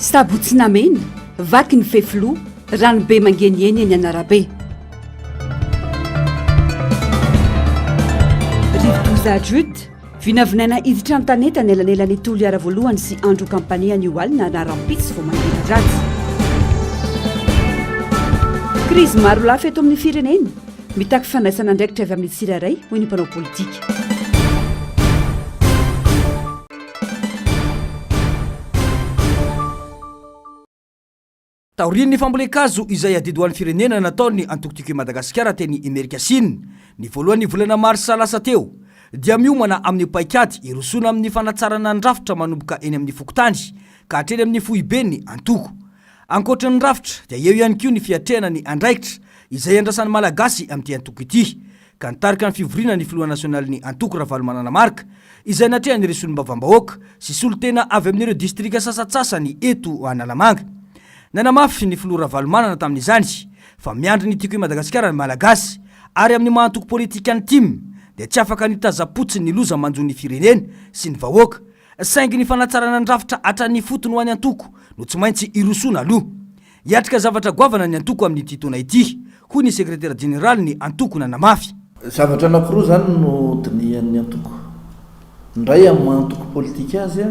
sabotsinamena vaky ny fefiloha ranobe mangenieny eny anarabe rivotozadraut vinavinaina iditra ny taneta ny elanelany tolo iara voalohany sy andro kampania ny oalina narampitsy vao manena ratsy krizy maro lafy eto amin'ny firenena mitaky fanaisana andraikitra avy amin'ny tsiraray hoy ny mpanao politika taoriany ny fambolekazo izay adidoan'ny firenena nataony antokotiko Madagasikara teny Amerika Siny ny voalohany volana marsa lasa teo dia miomana amin'ny paikady irosona amin'ny fanatsarana ny rafitra manomboka eny amin'ny fokotandry ka hatreny amin'ny fohibe ny antoko ankoatra ny rafitra dia eo ihany koa ny fiatrehana ny andraikitra izay andrasan'ny malagasy amin'ity antoko ity ka nitarika ny fivoriana ny filoha nasionaly ny antoko Ravalomanana Marka izay natrehany resonimbavambahoaka sy solotena avy amin'ireo distrika sasatsasany eto Analamanga nanamafy ny filoha Ravalomanana tamin'izany fa miandry ny tiko Madagasikara ny malagasy ary amin'ny mahantoko politika ny tim dia tsy afaka nitazapotsy ny loza manjon'ny firenena sy ny vahoaka saingy ny fanatsarana ny rafitra hatrany fotony ho any antoko no tsy maintsy irosona aloha hiatrika zavatra goavana ny antoko amin'ny titona ity hoy ny sekretera jeneraly ny antoko nanamafy zavatra anankiroa zany no dinihan'ny antoko ndray amin'ny mahantoko politika azy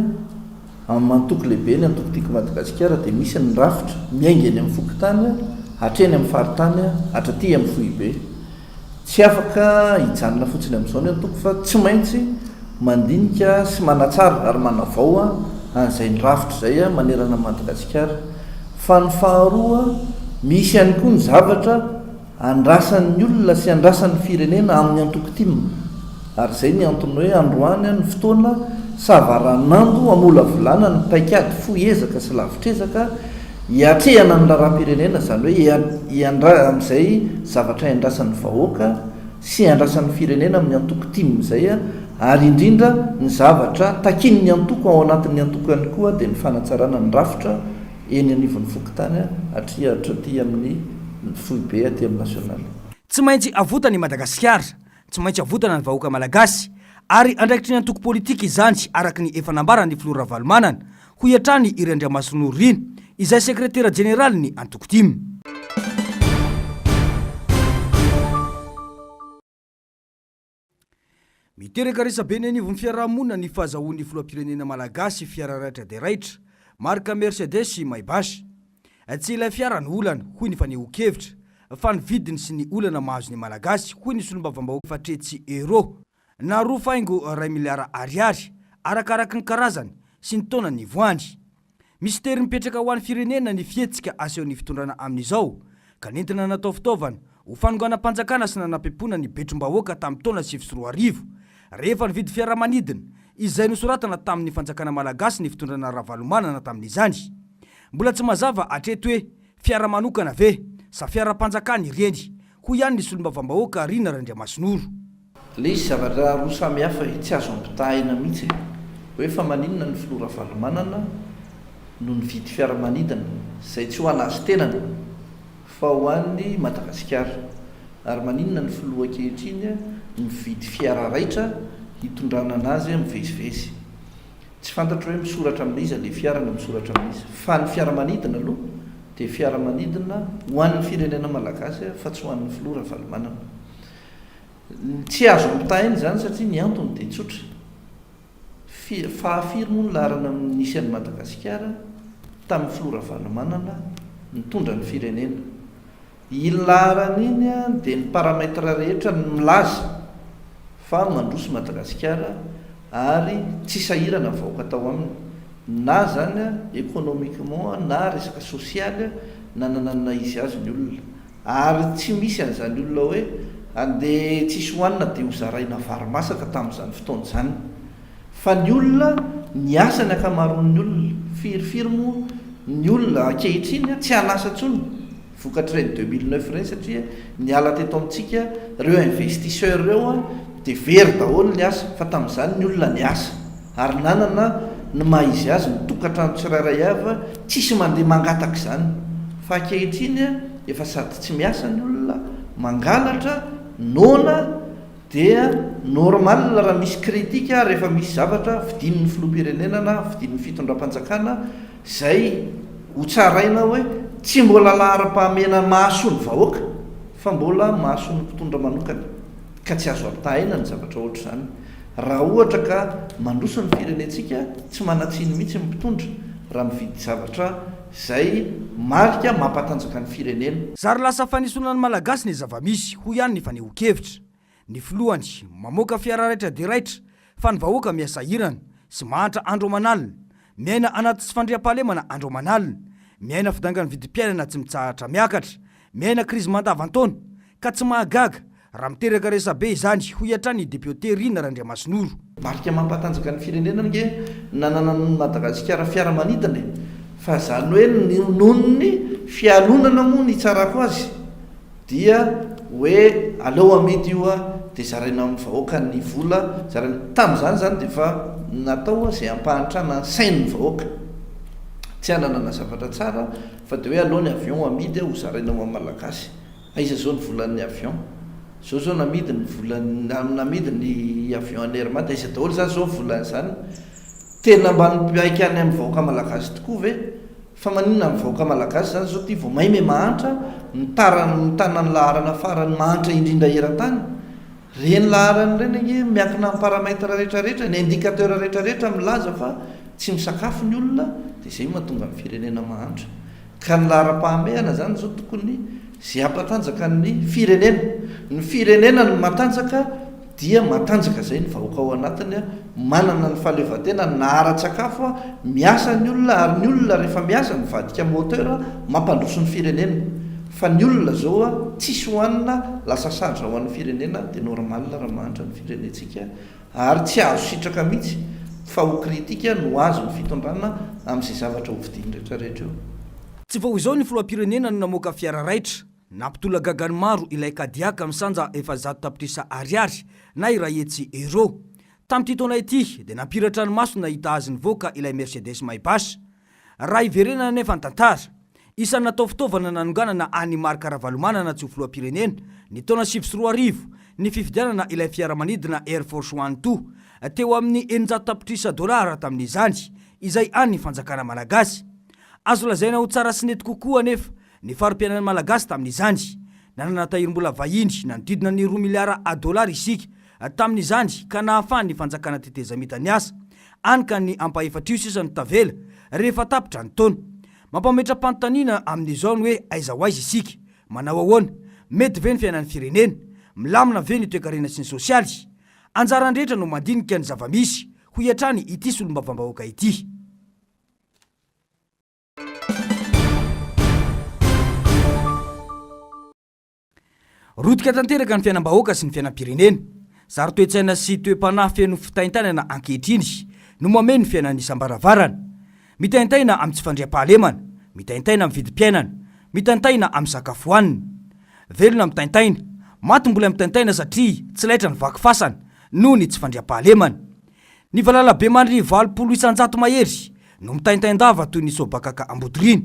amin'ny mahantoko lehibe ny antoko tiko Madagasikara dia misy ny rafitra miaingany amin'ny fokotany hatreny amin'ny faritany hatraty amin'ny fohibe tsy afaka hijanona fotsiny amin'izao ny antoko fa tsy maintsy mandinika sy manatsara ary manavao an'izay ny rafitra zay manerana Madagasikara fa ny faharoa misy ihany koa ny zavatra andrasan'ny olona sy andrasan'ny firenena amin'ny antoko tim ary zay ny antony hoe androany ny fotoana savaranando amola volana ny paikady foezaka sy lavitrezaka hiatrehana ny raharam-pirenena zany hoe hiandra amin'izay zavatra iandrasan'ny vahoaka sy andrasan'ny firenena amin'ny antoko tim zay ary indrindra ny zavatra takin'ny antoko ao anatin'ny antoko ihany koa dia ny fanatsarana ny rafitra eny anivon'ny fokotany hatraty amin'ny fohibe aty amin'ny nasionaly tsy maintsy avotany Madagasikara tsy maintsy avotana ny vahoaka malagasy ary andraikitry ny antoko politika izany araky ny efa nambarany filoha Ravalomanana ho iatrany iry Andriamasinoro izay sekretera jeneraly ny antoko tim miteraka resabe ny anivon'ny fiarahamonina ny fahazahoan'ny filoham-pirenena malagasy fiara raitra dia raitra marka Mercedes sy Maybach tsy ilay fiara ny olana hoy ny fanehoan-kevitra fa ny vidiny sy ny olana mahazo ny malagasy hoy ny solombavambahoaka fatretsy euro na roa faingo 2 miliara ariary arakaraky ny karazany sy ny taona ny voany misy tery mipetraka ho an'ny firenena ny fietsika asehon'ny fitondrana amin'izao ka nentina natao fitaovana ho fanonganam-panjakana sy nanam-piampona ny betrom-bahoaka tamin'ny taona 2024 rehefa nividy fiaramanidina izay nosoratana tamin'ny fanjakana malagasy ny fitondrana Ravalomanana tamin'izany mbola tsy mazava hatreto hoe fiara manokana ve sa fiara-panjakana ireny ho ihany ny solombavambahoaka Rina Randriamasinoro le izy zavatra roa samy hafa tsy azo ampitahina mihitsy hoe fa maninona ny filoha Ravalomanana no nividy fiaramanidina izay tsy ho anazy tenany fa ho an'ny Madagasikara ary maninona ny filoha ankehitriny nividy fiara raitra hitondrana anazy mivezivezy tsy fantatro hoe misoratra amin'izy le fiara na misoratra amin'izy fa ny fiaramanidina aloha dia fiaramanidina ho an'ny firenena malagasy fa tsy ho an'ny filoha Ravalomanana tsy azo ampitahiny zany satria ny antony dia tsotra fahafiry moa ny laharana nisy an'ny Madagasikara tamin'ny filoha Ravalomanana nitondra ny firenena ilaharana iny dia ny paramètre rehetra ny milaza fa mandroso Madagasikara ary tsy sahirana vahoaka tao aminy na zany économiquement na resaka sosialy nananana izy azy ny olona ary tsy misy an'izany olona hoe andeha tsisy hoanina dia hozaraina varymasaka tamin'izany fotoana izany fa ny olona ny asany akamaroan'ny olona firifiry moa ny olona ankehitriny tsy hanasa ntsony vokatreny 2009 reny satria niala teto amintsika ireo investisseur ireo dia very daholo ny asa fa tamin'izany ny olona ny asa ary nanana ny mahizy azy mitokantrano tsirairay avy tsisy mandeha mangataka izany fa ankehitriny efa sady tsy miasa ny olona mangalatra nona dia normal raha misy kritika rehefa misy zavatra vidin'ny filoham-pirenena na vidin'ny fitondram-panjakana zay ho tsaraina hoe tsy mbola lahara-pahamena mahasoa ny vahoaka fa mbola mahasoa ny mpitondra manokana ka tsy azo apitahaina ny zavatra oatra zany raha ohatra ka mandroso ny firenentsika tsy manatsiny mihitsy mpitondra raha mividy zavatra zay marika mampatanjaka ny firenena zary lasa fanisona ny malagasy ny zava-misy ho ihany ny faneho-kevitra ny filohany mamoaka fiara raitra de raitra fa ny vahoaka miasa hirana sy mahantra andro amanalina miaina anaty tsy fandriam-pahalemana andro amanalina miaina fidangany vidim-piainana tsy mitsahatra miakatra miaina krizy mandavan-taona ka tsy mahagaga raha miteraka resabe izany ho iatrany député Rina Randriamasinoro marika mampatanjaka ny firenena nge nanana ny Madagasikara fiaramanidina fa zany hoe nonony fialonana moa ny tsarako azy dia hoe aleo amidy io dia zaraina amin'ny vahoaka ny vola tamin'izany zany dia fa natao zay ampahantrana sain'ny vahoaka tsy ananana zavatra tsara fa dia hoe aleo ny avion amidy ho zaraina amin'ny malagasy aiza zao ny volan'ny avion zao namidy ny volanamidy ny avion anermady aiza daholo zany zao volan'izany tena mba nipaika any amin'ny vahoaka malagasy tokoa ve fa maninona amin'ny vahoaka malagasy zany zao ty vao maime mahantra mitanany laharana farany mahantra indrindra eran-tany reny laharany reny nge miankina amin'ny paramètre rehetrarehetra ny indicateur rehetrarehetra milaza fa tsy misakafo ny olona dia zay mahatonga amin'ny firenena mahantra ka ny lahara-pahamehana zany zao tokony zay ampatanjaka ny firenena ny matanjaka dia matanjaka zay ny vahoaka ao anatiny manana ny fahaleovantena nahara-tsakafo miasa ny olona ary ny olona rehefa miasa mivadika moteur mampandroso ny firenena fa ny olona zao tsisy hoanina lasa sadra ho an'ny firenena dia normal raha mahantra ny firenentsika ary tsy azo sitraka mihitsy fa ho kritika no azo ny fitondrana amin'izay zavatra hovidiny rehetrarehetra eo tsy vao izao ny filoam-pirenena no namoaka fiara raitra nampitola gagany maro ilay kadiaka misanja 100 tapitrisa ariary na iraetsy euro tamin'ity taona ity dia nampiratra ny maso nahita azy nivoaka ilay Mercedes Maybach raha iverenana nefa ny tantara isan'ny natao fitaovana nanonganana any marika ravalomanana tsy ho filoam-pirenena ny taona 2024 ny fifidianana ilay fiaramanidina Air Force One 2 teo amin'ny 900 tapitrisa dolara tamin'izany izay any ny fanjakana malagasy azo lazaina ho tsara sy nety kokoa nefa ny farom-piainan'ny malagasy tamin'izany nanana tahirim-bola vahiny nanodidina ny 2 miliara dollara isika tamin'izany ka nahafahany ny fanjakana teteza mitany asa any ka ny ampahefatrio sisa ny tavela rehefa tapitra ny taona mampametra-panontaniana amin'izao ny hoe aiza ho aiza isika manao ahoana mety ve ny fiainan'ny firenena milamina ve ny toe-karena sy ny sosialy anjarandrehetra no mandinika ny zava-misy ho iatrany ity solombavam-bahoaka ity rotika tanteraka ny fiainam-bahoaka sy ny fiainam-pirenena zary toe-tsaina sy toe-panahy feno fitaintainana ankehitriny no mameno ny fiainan'ny isam-baravarana mitaintaina amin'ny tsy fandriam-pahalemana mitaintaina amin'ny vidim-piainana mitaintaina amin'ny sakafo hohanina velona mitaintaina maty mbola mitaintaina satria tsy laitra ny vaky fasana noho ny tsy fandriam-pahalemana ny valalabe mandry 20 isanjato mahery no mitaintaindava toy ny sobakaka ambodoriny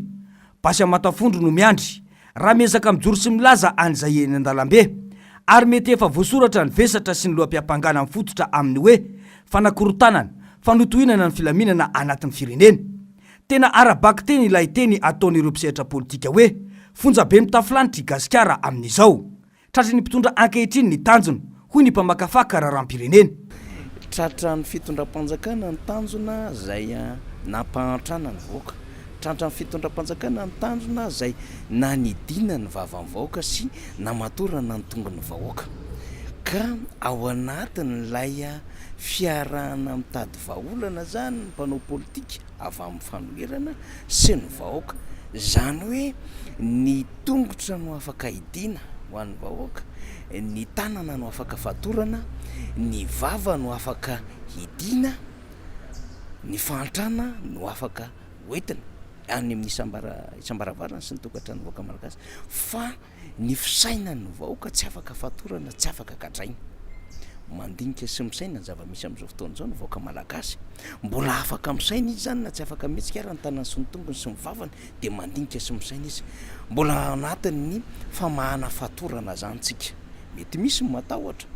basy amatafondro no miandry raha miezaka mijoro sy milaza an'izay eny an-dalambe ary mety efa voasoratra ny vesatra sy ny loam-piampangana amin'ny fototra amin'ny hoe fanakorotanana fanotohinana ny filaminana anatin'ny firenena tena arabaky teny ilay teny ataon'ireo mpisehatra politika hoe fonja be mitafilanytry gasikara amin'izao tratry ny mpitondra ankehitriny ny tanjona hoy ny mpamakafaka raharam-pirenena tratra ny fitondram-panjakana ny tanjona zay nampahantrana ny vahoaka tratra ny fitondram-panjakana ny tanjona zay nanidina ny vavan'ny vahoaka sy namatorana ny tongony vahoaka ka ao anatin'lay fiarahana mitady vahaolana zany ny mpanao politika avy amin'ny fanoherana sy ny vahoaka zany hoe ny tongotra no afaka hidina ho an'ny vahoaka ny tanana no afaka fatorana ny vava no afaka hidina ny fantrana no afaka hoentina any amin'ny isambaravarana sy ny tokatra ny vahoaka malagasy fa ny fisainany no vahoaka tsy afaka fatorana tsy afaka kadraina mandinika sy misaina ny zava-misy amin'izao fotoana izao ny vahoaka malagasy mbola afaka misaina izy zany na tsy afaka mihetsika ary ny tanany sy ny tongony sy ny vavany dia mandinika sy misaina izy mbola anatin'ny famahana fatorana zany tsika mety misy matahotra,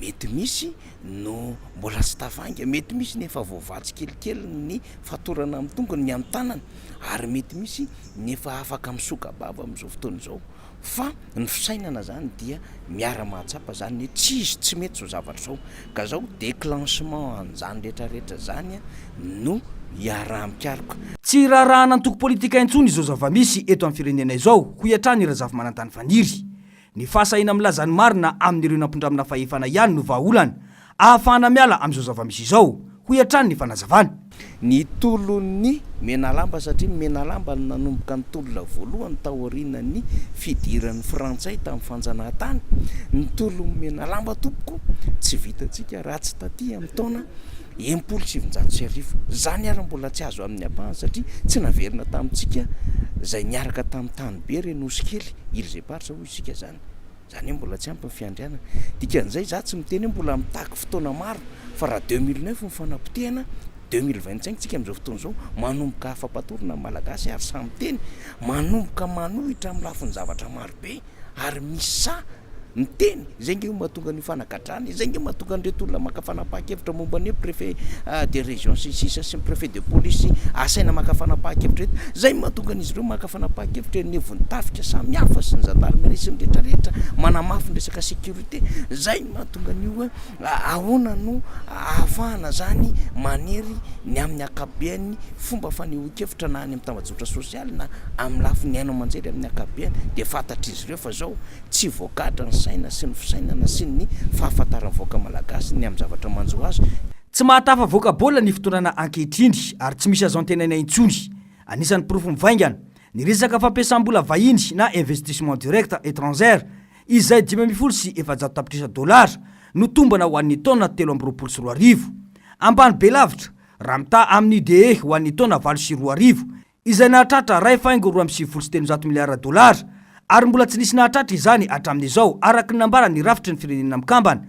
mety misy no mbola sy tavanga, mety misy nefa voavatsy kelikely ny fatorana amin'ny tongony ny amin'ny tanana, ary mety misy nefa afaka misoka bava amin'izao fotoana izao. Fa ny fisainana zany dia miara-mahatsapa zany tsy mety zao zavatra zao, ka zao déclenchement an'izany rehetrarehetra zany no iaraha-mikariko. Tsy raharaha antoko politika intsony izao zava-misy eto amin'ny firenena izao, ho iatrany ireo zava-manantany faniry. Ny fahasahina milazany marina amin'ireo nampindramina fahefana ihany no vahaolana ahafahana miala amin'izao zava-misy izao, ho iatrany ny fanazavana. Ny tolon'ny Menalamba, satria Menalamba no nanomboka ny tolona voalohany taorian'ny fidiran'ny Frantsay tamin'ny fanjanahantany. Ny tolon'ny Menalamba tompoko tsy vitantsika raha tsy taty amin'ny taona 1790. Zany ary mbola tsy azo amin'ny ampahany satria tsy naverina tamintsika zay niaraka tamin'ny tanybe renosy kely Ilzeparsa hoy isika zany. Zany mbola tsy ampy ny fiandriana. Dikan'izay za tsy miteny mbola mitaky fotoana maro, fa raha 2009 ny fanapotehana 2025 tsika amin'izao fotoana izao manomboka afa-patorana malagasy ary samy teny manomboka manohitra amin'ny lafiny zavatra maro be ary misa miteny zay nge mahatonga ny fanagadrany, zay nge mahatonga an'ireto olona maka fanapahan-kevitra momba ny préfet de région sisa sy préfet de police asaina maka fanapahan-kevitra reto, zay mahatonga an'izy ireo maka fanapahan-kevitra ny vonitafika samy hafa sy ny zandarmerie sy ny rehetrarehetra manamafy ny resaka sécurité, zay mahatonga an'io ahoana no ahafahana zany manery ny amin'ny akabeany fomba fanehoan-kevitra na any amin'ny tambazotra sosialy na amin'ny lafiny aino aman-jery amin'ny akabeany, de fantatra izy ireo fa zao tsy voagadra ny saina sy ny fisainana sy ny fahafantarany voaka malagasy ny amin'ny zavatra manjo azy. Tsy mahatafa voaka bola ny fotoanana ankehitriny ary tsy misy azo antenana intsony. Anisan'ny porofo mivaingana ny resaka fampiasam-bola vahiny na investissement direct étrangère izay 500 sy 700 tapitrisa dolara no tombana ho an'ny taona 3 sy 4 ambany be lavitra raha mita amin'ny DE ho an'ny taona 4 sy 2 izay nahatratra ray faingo 2.7 miliara dolara ary mbola tsy nisy nahatratra izany hatramin'izao araky ny nambarany rafitry ny firenena mikambana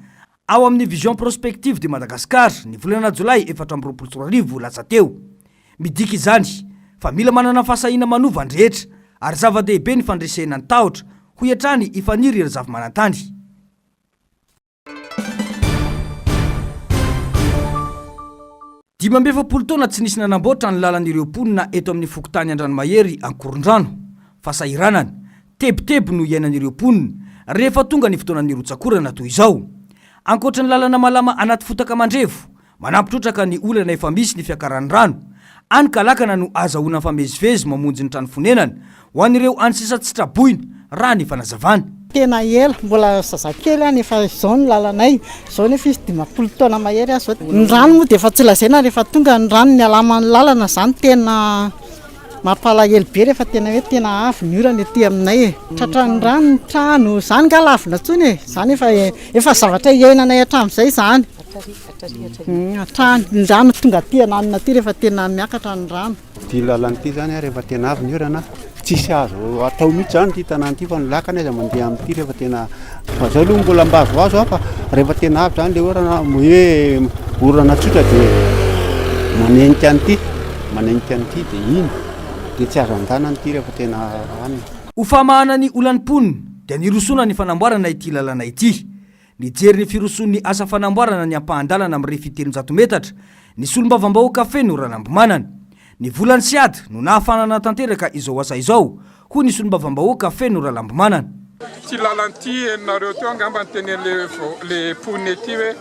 ao amin'ny vision prospective de Madagascar ny volana Jolay 2024 lasa teo. Midika izany fa mila manana fahasahina manova ny rehetra ary zava-dehibe ny fandresena ny tahotra ho iatrany ifaniry ireo zava-manantany. Dimambefapolo taona tsy nisy nanamboatra ny lalan'ireo mponina eto amin'ny fokotany Andranomahery Ankorondrano fa sahiranana tebotebo no iainan'ireo mponina rehefa tonga ny fotoanan'ny rotsakorana toy izao. Ankoatra ny lalana malama anaty fotaka mandrevo manampitrotraka ny olana efa misy ny fiakaran'ny rano, any kalakana no azahoana famezivezy mamonjy ny trano fonenana ho an'ireo any sisa tsy traboina raha ny fanazavana. Tena ela mbola zazakely any efa izao ny lalanay izao nefa izy 10 taona mahery azo ny rano moa dia efa tsy lazaina rehefa tonga ny rano ny alaman'ny lalana zany tena mampalahelo be rehefa tena hoe tena avy ny orana ety aminay tratran'ny rano ny trano zany nga lavina tsony e zany efa zavatra iainanay hatramin'izay zany ny rano tonga aty ananina aty rehefa tena miakatra ny rano. Ty lalana ity zany rehefa tena avy ny orana tsisy azo atao mihitsy zany ty tanàna ity fa ny lakana izy mandeha amin'ity rehefa tena fa zao aloha mbola mbazo azo fa rehefa tena avy zany le orana hoe orana tsotra dia manenika an'ity dia iny dia tsy azo an-tanana ity rehefa tena any. Ho famahana ny olan'ny mponina dia nirosona ny fanamboarana ity lalana ity. Nijery ny firoson'ny asa fanamboarana ny ampahandalana amin'ny refy 300 metatra ny solombavam-bahoaka feno ranambomanana. Ny volany Siady no nahafanana tanteraka izao asa izao ho ny solombavam-bahoaka feno ralambomanana. Ty lalanty nareo teo angamba le poney ty hoe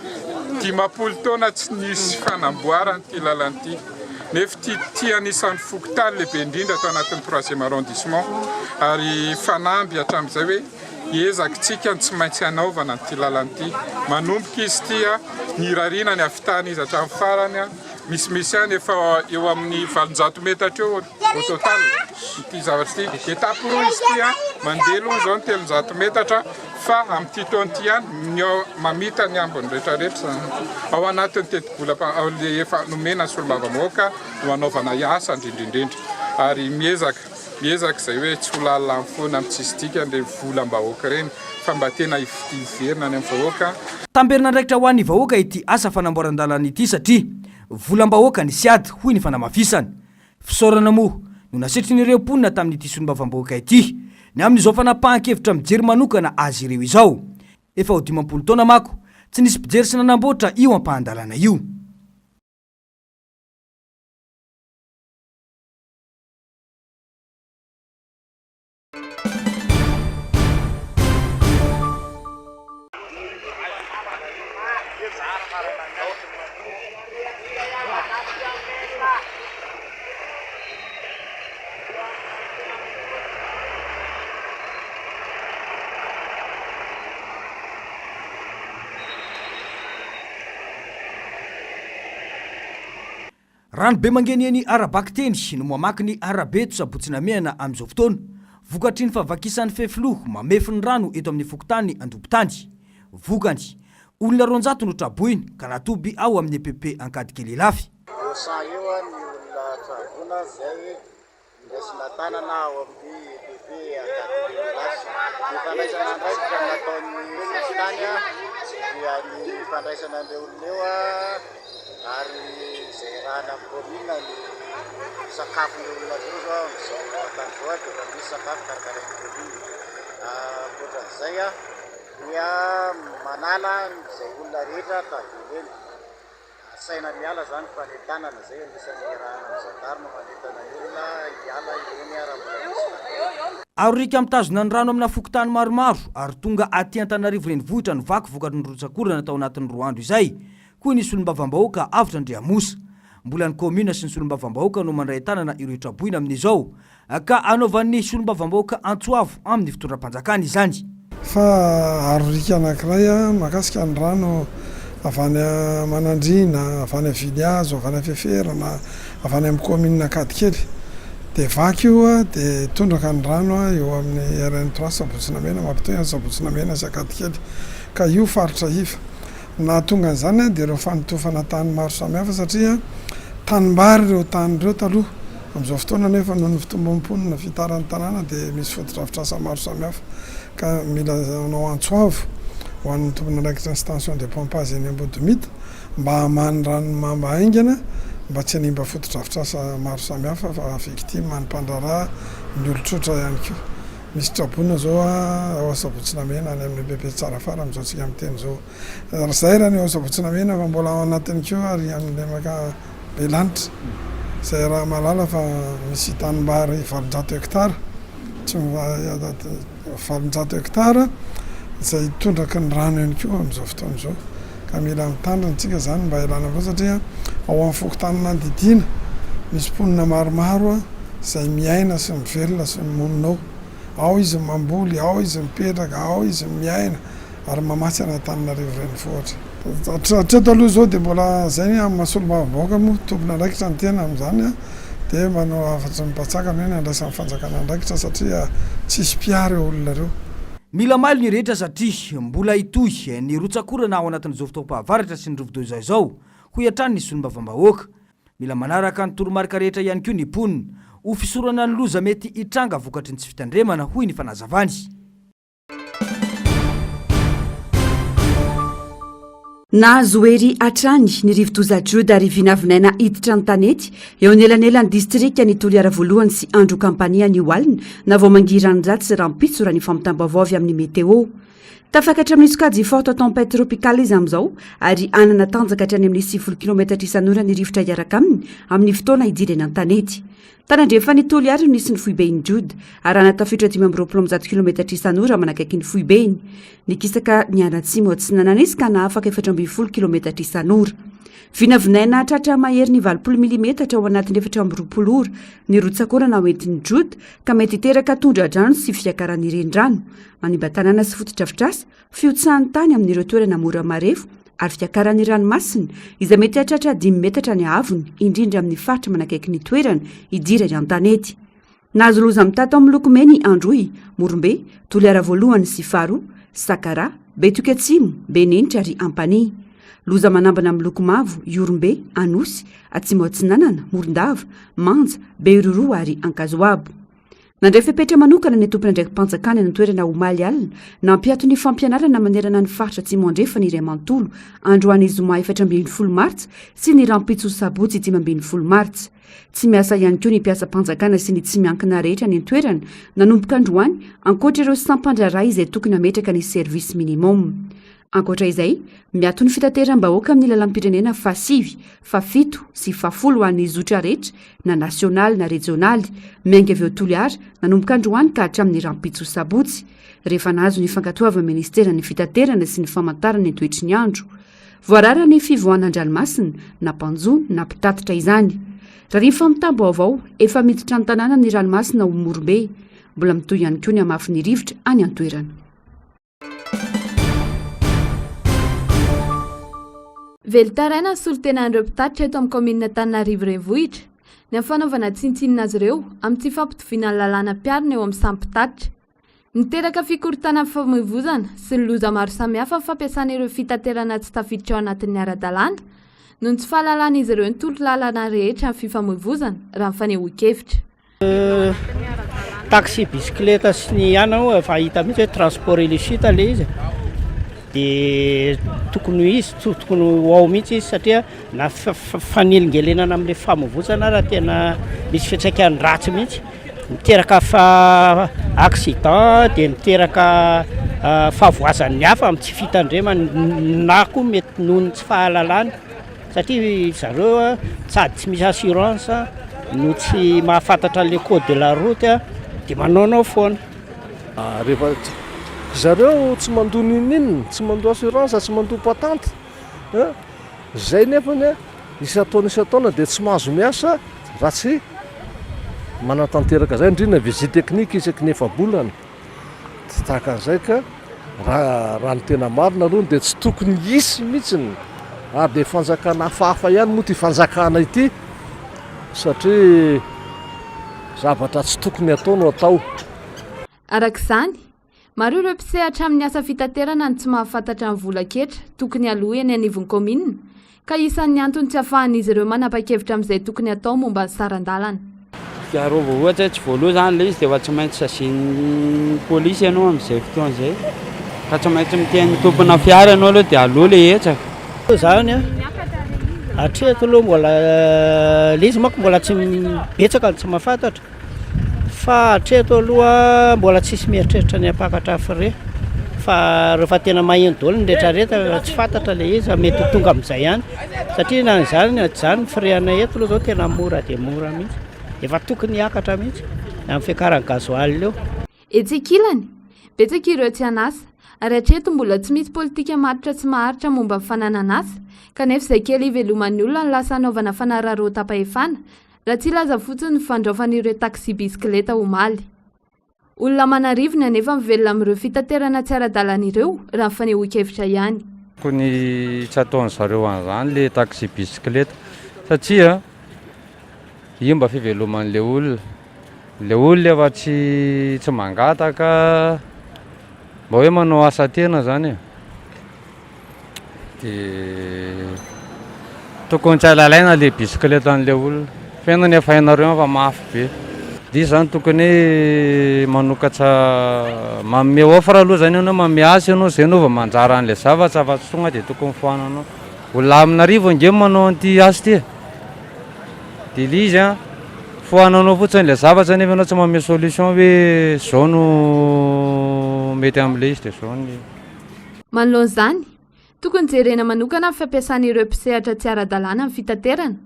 10 taona tsy nisy fanamboarana ty lalanty. Nefa ty anisan'ny fokotany lehibe indrindra tao anatin'ny 3e arrondissement ary fanamby hatramin'izay hoe ezakitsika tsy maintsy anaovana ty lalanty. Manomboka izy tia ny rarina ny avitany izy hatramin'ny farany misy any efa eo amin'ny 700 metatra eo au total ity zavatra ity. Etape roa izy tia mandeha aloha zao ny 300 metatra fa amin'ity taona ity ihany mamita ny ambony rehetrarehetra ao anatin'ny teti-bola le efa nomena solombavam-bahoaka no anaovana asa indrindrindrindra ary miezaka izay hoe tsy ho lalina foana amin'ny tsisy dikany le volam-bahoaka reny fa mba tena iverina any amin'ny vahoaka. Tamberina ndraikitra ho an'ny vahoaka ity asa fanamboaran-dalana ity satria volam-bahoaka ny Siady hoy ny fanamafisana. Fisaorana moa no nasitrin'ireo mponina tamin'ity solombavam-bahoaka ity ny amin'izao fanapahan-kevitra mijery manokana azy ireo izao. efa ho 10 taona mako tsy nisy mpijery sy nanamboatra io ampahandalana io. Rano be mangeny ny arabaky teny no mamaky ny arabe tosabotsina mehana amin'izao fotoana vokatry ny favakisan'ny fefloho mamefy ny rano eto amin'ny fokotany Andobotandy. Vokany olona 200 no traboiny ka natoby ao amin'ny EPP ankady kely lafy. Sa io ny olona trabona zay indesina tanana ao amin'ny EPP ankady kely lafy. Ny fandraisana ndraiky nataon'ny fokotany dia ny fandraisana an'ireo olona eo ary zay rahana amin'ny komina ny sakafo olona zao zao tany zao dia misy sakafo karakarain'ny komina. Ankoatran'izay dia manala zay olona rehetra taveleny. Saina miala zany fanetanana zay anisan'ny rahana amin'ny zandarma manetana olona hiala ireny ara-mbola. Arorika mitazona ny rano amina fokotany maromaro ary tonga aty Antananarivo renivohitra ny vaky vokatry ny rotsakorana tao anatin'ny 2 andro izay. Koa ny solombavam-bahoaka avitra Andriamosa. Mbola ny komina sy ny solombavam-bahoaka no mandray tanana ireo traboina amin'izao ka anaovan'ny solombavam-bahoaka Antsoavo amin'ny fitondram-panjakana izany. Fa arorika anankiray mahakasika ny rano avy any Manandrina, avy any Viliazo, avy any Feferana, avy any amin'ny komina Ankadikely. Dia vaky io dia tondraka ny rano eo amin'ny RN3 Sabotsinamena mampitoy Sabotsinamena sy Ankadikely. Ka io faritra iva. Na tonga an'izany dia ireo fanotofana tany maro samihafa satria tanimbary ireo tany ireo taloha. Amin'izao fotoana nefa noho ny fitombam-ponina fitaran'ny tanàna dia misy fotodrafitrasa maro samihafa ka mila anao Antsoavo ho an'ny tompona andraikitra ny station de pompage eny Ambodimita mba hamany rano mamba haingana mba tsy hanimba fotodrafitrasa maro samihafa fa victime ny mpandraraha ny olon-tsotra ihany koa. Misy trabona zao ao Sabotsinamena any amin'ny bebe tsara fara amin'izao tsika amin'ny teny zao. Zay raha ny ao Sabotsinamena fa mbola ao anatiny koa ary amin'ilay maka Belanitra. Zay raha malala fa misy tanimbary 400 hektara tsy 400 hektara zay tondraka ny rano ihany koa amin'izao fotoana izao. Ka mila mitandrina tsika zany mba ilana avao satria ao amin'ny fokotany Nandidiana misy mponina maromaro zay miaina sy mivelona sy mimonina ao. Ao izy mamboly, ao izy mipetraka, ao izy miaina ary mamatsy Antananarivo renivohitra. Hatreto aloha zao dia mbola zay amin'ny mahasolombavam-bahoaka moa tompona andraikitra ny tena amin'izany dia manao afatry ny mpatsakana hoe andraisan'ny fanjakana andraikitra satria tsisy mpiary olona ireo. Mila mailo ny rehetra satria mbola itohy ny rotsakorana ao anatin'izao fotoam-pahavaratra sy ny rovidoza izao ho iatrany ny solombavam-bahoaka. Mila manaraka ny toromarika rehetra ihany koa ny mponina ho fisorana ny loza mety hitranga vokatry ny tsy fitandremana hoy ny fanazavany. Nahazo hery hatrany ny rivodoza Juda ary vinavinaina hiditra ny tanety eo anelanelany distrika ny Toliara voalohany sy Andro Kampania ny Oalina na vao mangirany ratsy sy rampitso raha ny famitambavao avy amin'ny meteo. Tafakatra amin'ny sokajy forte tempête tropicale izy amin'izao ary anana tanjaka hatrany amin'ny 90 km isan'ora ny rivotra iaraka aminy amin'ny fotoana idirana ny tanety. Tanandrefa ny Toliara nisy ny foibeny Juda ary anatafitra 520 km isan'ora manakaiky ny foibeny. Nikisaka ny anatsimo tsy nananisy ka na afaka 420 km isan'ora. Vinavinaina tratra mahery ny 20 mm ao anatin'ny 420 ora ny rotsakorana ao entin'ny Juda ka mety teraka tondra-drano sy fiakaran'ny rendrano. Manimba tanàna sy fotodrafitrasa, fiotsahan'ny tany amin'ireo toerana mora marefo ary fiakaran'ny ranomasina izay mety hatratra 5 metatra ny havony indrindra amin'ny faritra manakaiky ny toerana idirany an-tanety. Nahazo loza mitata amin'ny loko mena ny Androy, Morombe, Toliara voalohany sy faharoa, Sakara, Betoky Atsimo, Benenitra ary Ampania. Loza manambana amin'ny loko mavo, Iorombe, Anosy, Atsimo Atsinanana, Morondava, Manja, Beroroa ary Ankazoabo. nandray fepetra manokana ny tompony andraiki-panjakana ny toerana omaly alina nampiato ny fampianarana manerana ny faritra tsy mandrefa ny iray manontolo androany zoma 17 martsa sy ny rampitso sabotsy 18 martsa tsy miasa ihany koa ny mpiasa-panjakana sy ny tsy miankina rehetra ny toerana nanomboka androany ankoatra ireo sampandraray izay tokony ametraka ny service minimum. Ankoatra izay, miato ny fitateram-bahoaka amin'ny lalam-pirenena fa 5, fa 7 sy fa 10 ho an'ny zotra rehetra na nasionaly na regionaly miainga avy eo Toliara nanomboka androany ka hatramin'ny rampitso sabotsy rehefa nahazo ny fankatoava ministera ny fitaterana sy ny famantarana ny toetry ny andro. Voarara ny fivoanan-dranomasina na mpanjo na mpitatitra izany. Raha rehefa mitambo avao efa miditra ny tanàna ny ranomasina ho Morombe, mbola mitoy ihany koa ny amafy ny rivotra any an-toerana. Velitaraina ny solotenan'ireo mpitatitra eto amin'ny komina Antananarivo renivohitra ny fanaovana tsintsinina azy ireo amin'ny tsy fampitoviana ny lalàna mpiarina eo amin'ny samy mpitatitra. Niteraka fikorotana amin'ny famoivoizana sy ny loza maro samihafa ny fampiasan'ireo fitaterana tsy tafiditra ao anatin'ny ara-dalàna noho ny tsy fahalalàn'izy ireo ny tolo lalàna rehetra amin'ny fifamoivoizana raha ny fanehoan-kevitra. Taxi bisikileta sy ny anao efa hita mihitsy hoe transport illicite le izy dia tokony izy tokony ao mihitsy izy satria na fanelingelenana amin'ilay famoivoizana raha tena misy fiantraikany ratsy mihitsy miteraka accident dia miteraka fahavoazan'ny hafa amin'ny tsy fitandremana na koa mety noho ny tsy fahalalàna satria zareo sady tsy misy assurance no tsy mahafantatra le code de la route dia manaonao foana. Rehefa zareo tsy mandony inonina, tsy mandoa assurance, tsy mandoa patente zay nefany isataona dia tsy mahazo miasa raha tsy manatanteraka zay indrindra visite technique isaky ny efa-bolana tsy tahaka an'izay ka raha ny tena marina rony dia tsy tokony hisy mihitsiny ary dia fanjakana hafahafa ihany moa ty fanjakana ity satria zavatra tsy tokony atao no atao. Arak'izany maro ireo mpisehatra amin'ny asa fitaterana ny tsy mahafantatra ny volan-ketra tokony aloha eny anivon'ny komina ka isan'ny antony tsy ahafahan'izy ireo manapa-kevitra amin'izay tokony atao momba ny saran-dalana. Raha vao ohatra tsy voaloha zany le izy dia efa tsy maintsy sazian'ny polisy ianao amin'izay fotoan'izay ka tsy maintsy miteny tompona fiara ianao aloha dia aloha le etsaka. Zany hatreto aloha mbola le izy manko mbola tsy betsaka tsy mahafantatra fa hatreto aloha mbola tsisy mieritreritra ny ampakatra fre fa rehefa tena maheno daholo ny rehetrarehetra tsy fantatra le izy mety tonga amin'izay ihany satria na zany frena eto aloha zao tena mora dia mora mihitsy efa tokony hiakatra mihitsy amin'ny fiakarany gazoaly leo. Etsikilany betsaka ireo tsy hanasa ary hatreto mbola tsy misy politika maritra tsy maharitra momba ny fanananasa kanefa izay kely iveloman'ny olona ny lasa anaovana fanararo tapa-efana raha tsy laza fotsiny ny fandraofan'ireo taxi bisikileta omaly. Olona manarivony anefa mivelona amin'ireo fitaterana tsy ara-dalàna ireo raha ny fanehoan-kevitra ihany. Tokony tsy ataon'zareo an'izany le taxi bisikileta satria io mba fiveloman'le olona efa tsy mangataka mba hoe manao asa tena zany dia tokony tsy alalaina le bisikileta an'le olona fena ny efa hainareo fa mafy be dia zany tokony manokatra manome offre aloha zany ianao manome asa ianao zay anao va manjara an'le zavatra fa tsy tonga dia tokony foananao olona amin'arivo ange manao an'ity asa ty dia le izy foananao fotsiny le zavatra nefa ianao tsy manome solution hoe zao no mety amin'le izy dia zao ny manoloana izany tokony jerena manokana amin'ny fampiasan'ireo mpisehatra tsy ara-dalàna amin'ny fitaterana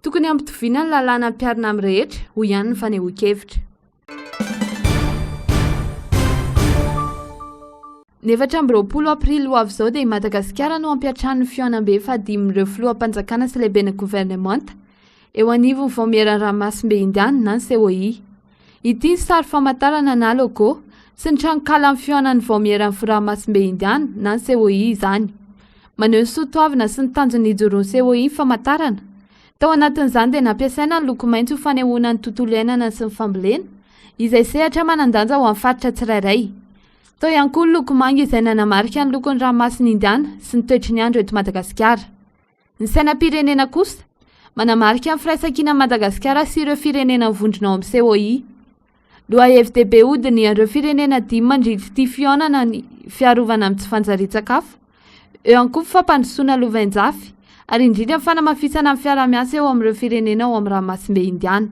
tokony ampitoviana ny lalàna mpiarina amin'ny rehetra ho ihany ny fanehoan-kevitra. Ny 20 aprily ho avy izao dia Madagasikara no ampiatrano ny fioanam-be fahadimin'ireo filoham-panjakana sy lehibe ny gouvernemanta eo anivon'ny voamieran'ny ranomasimbe indiana na ny COI. Ity ny sary famantarana na logo sy ny tranokala amin'ny fioanan'ny voamieran'ny ranomasimbe indiana na ny COI izany. Maneho ny soatoavina sy ny tanjon'ny ijoroan'ny COI ny famantarana. Tao anatin'izany dia nampiasaina ny loko maitso ho fanehoana ny tontolo iainana sy ny fambolena izay sehatra manandanja ho amin'ny faritra tsirairay. Tao ihany koa ny loko manga izay nanamarika ny lokon'ny ranomasina indiana sy ny toetry ny andro eto Madagasikara. Ny sainam-pirenena kosa manamarika ny firaisan-kina Madagasikara sy ireo firenena mivondrona ao amin'ny COI. loa FDB odiny ireo firenena dimy mandrivy tia fihaonana ny fiarovana amin'ny tsy fanjarian-tsakafo eo ihany koa fampandrosoana lovain-jafy ary indrindra fanamafisana amin'ny fiara-miasa eo amin'ireo firenena ao amin'ny ranomasimbe indiana.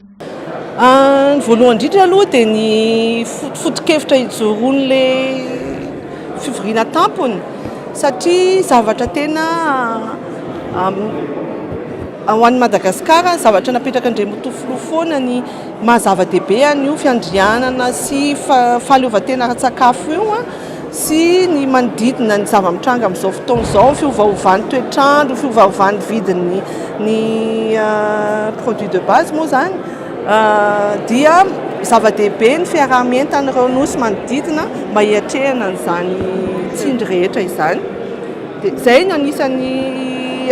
Ny voalohany indrindra aloha dia ny foto-kevitra ijoroan'le fivoriana tampony satria zavatra tena ho an'ny Madagasikara zavatra napetraka andriamatoa foana ny mahazava-dehibe an'io fiandrianana sy fahaleovantena ara-tsakafo io sy ny manodidina ny zava-mitranga amin'izao fotoana izao, fiovaovan'ny toetrandro, fiovaovan'ny vidin'ny produit de base moa zany dia zava-dehibe ny fiarahamientan'ireo nosy manodidina mba hiatrehana an'izany tsindry rehetra izany. Dia izay no anisan'ny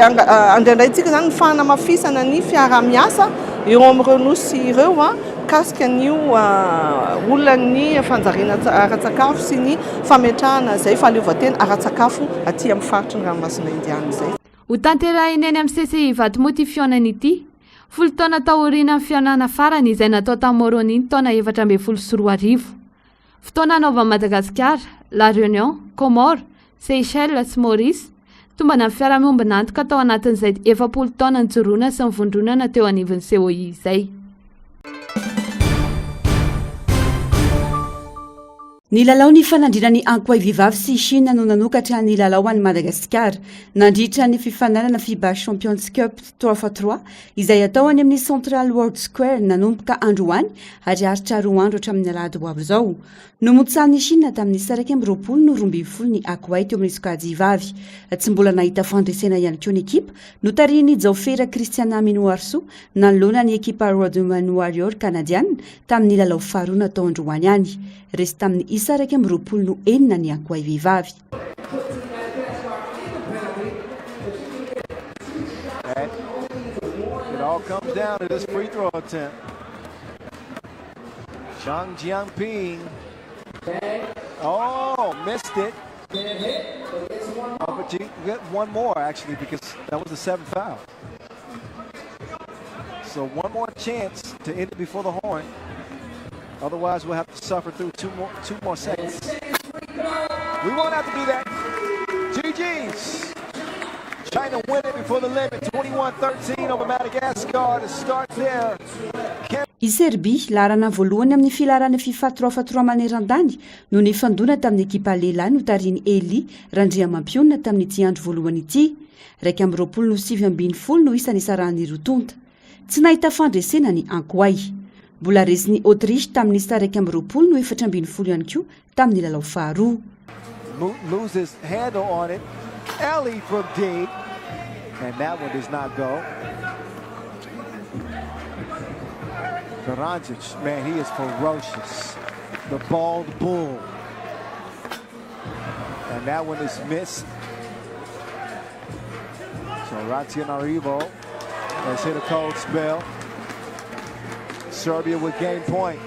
andraindrayntsika zany ny fanamafisana ny fiarah-miasa eo amin'ireo nosy ireo kasika n'io olona ny fanjariana ara-tsakafo sy ny fametrahana izay fahaleovantena ara-tsakafo aty amin'ny faritry ny ranomasina indiana izay. Ho tanterahina eny amin'ny CCI Vatomouty ity fihaonana ity, 10 taona taoriana amin'ny fihaonana farany izay natao tamin'ny Moroni ny taona 2014. Fotoana anaovan'i Madagasikara, La Réunion, Comores, Seychelles sy Maurice tombana amin'ny fiarahamonina antoka tao anatin'izay 70 taona nijoroana sy nivondronana teo anivon'ny COI izay. Ny lalao ny fanandrinan'ny ankoay vehivavy sy Chine no nanokatra ny lalao an'i Madagasikara nandritra ny fifanarana FIBA Champions Cup 3x3 izay atao any amin'ny Central World Square nanomboka androany ary aritra 2 andro hatramin'ny alahady ho avy izao. Nomontsahan'ny Chine tamin'ny 2020 no 20 ny ankoay teo amin'ny sokajy vavy. Tsy mbola nahita fandresena ihany koa ny ekipa no tarihin'ny Jaofera Christiana Minoarso nanolona ny ekipa Rodman Warrior Canadienne tamin'ny lalao faharoa natao androany any. Resy tamin'ny 2024 ny ankoay vehivavy. It all comes down to this free throw attempt. Zhang Jiangping. Oh, missed it. But you get one more actually because that was the 7th foul. So one more chance to end it before the horn. Otherwise, we'll have to suffer through two more seconds. We won't have to do that. GG's. China win it before the limit, 21-13 over Madagascar to start there. I Serbia larana voalohany amin'ny filarana FIFA 3x3 maneran-tany no nifandona tamin'ny ekipa lehilahy no tariny Eli Randriamampiona tamin'ny ity andro voalohany ity. 2-7 no isan'ny isarahan'ny rotonta. Tsy nahita fandresena ny ankoay. Mbola resin'ny Autriche tamin'ny 2-20 no 4-20 ihany koa tamin'ny lalao faharoa. Loses handle on it. Ellie from deep. And that one does not go. Karanjic, man, he is ferocious. The bald bull. And that one is missed. So Rationarivo has hit a cold spell. Serbia would gain point.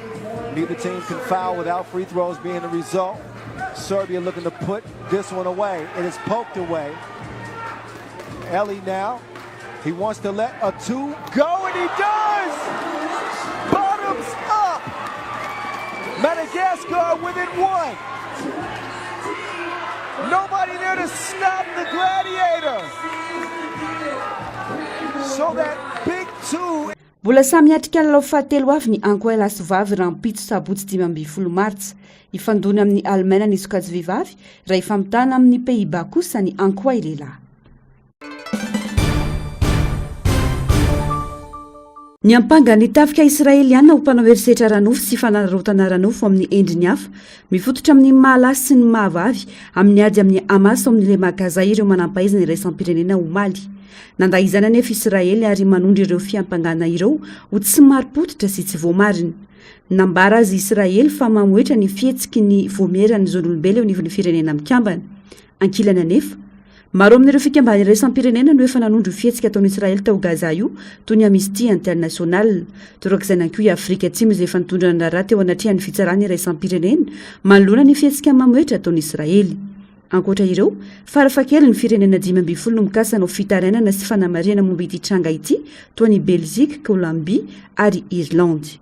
Neither team can foul without free throws being the result. Serbia looking to put this one away. It is poked away. Ellie now, he wants to let a 2 go, and he does! Bottoms up! Madagascar within 1. Nobody there to stop the Gladiator. So that big 2... Mbola samy atrika lalao fahatelo avy ny ankoay lasy vavy raha mpitso sabotsy 12 martsa. Ifandona amin'ny Allemagne ny sokajy vehivavy raha ifamitana amin'ny Pays-Bas kosa ny ankoay lehilahy. Ny ampangany tafika Israeliana ho mpanao herisetra ranofo sy fanarotana ranofo amin'ny endriny hafa mifototra amin'ny mahalasy sy ny mahavavy amin'ny ady amin'ny Hamas amin'ilay Gaza ireo manampahaizana iraisam-pirenena ho Mali. Nandaizana nefa Israely ary manondry ireo fiampangana ireo ho tsy mari-potitra sy tsy voamarina. Nambara azy Israely fa mamoetra ny fihetsiky ny voamerany zon'olombelona eo anivon'ny firenena mikambana. Ankilana nefa maro amin'ireo fikambana iraisam-pirenena no efa nanondro fihetsika ataon'i Israely tao Gaza io toy ny Amnesty International. Torak'izay ihany koa i Afrika Atsimo izay efa nitondra ny raharaha teo anatrehan'ny fitsarana iraisam-pirenena manoloana ny fihetsika mamoetra ataon'i Israely. Ankoatra ireo, farafahakeliny firenena 12 no mikasana ho fitarainana sy fanamariana momba ity tranga ity toy ny Belgique, Colombie ary Irlande.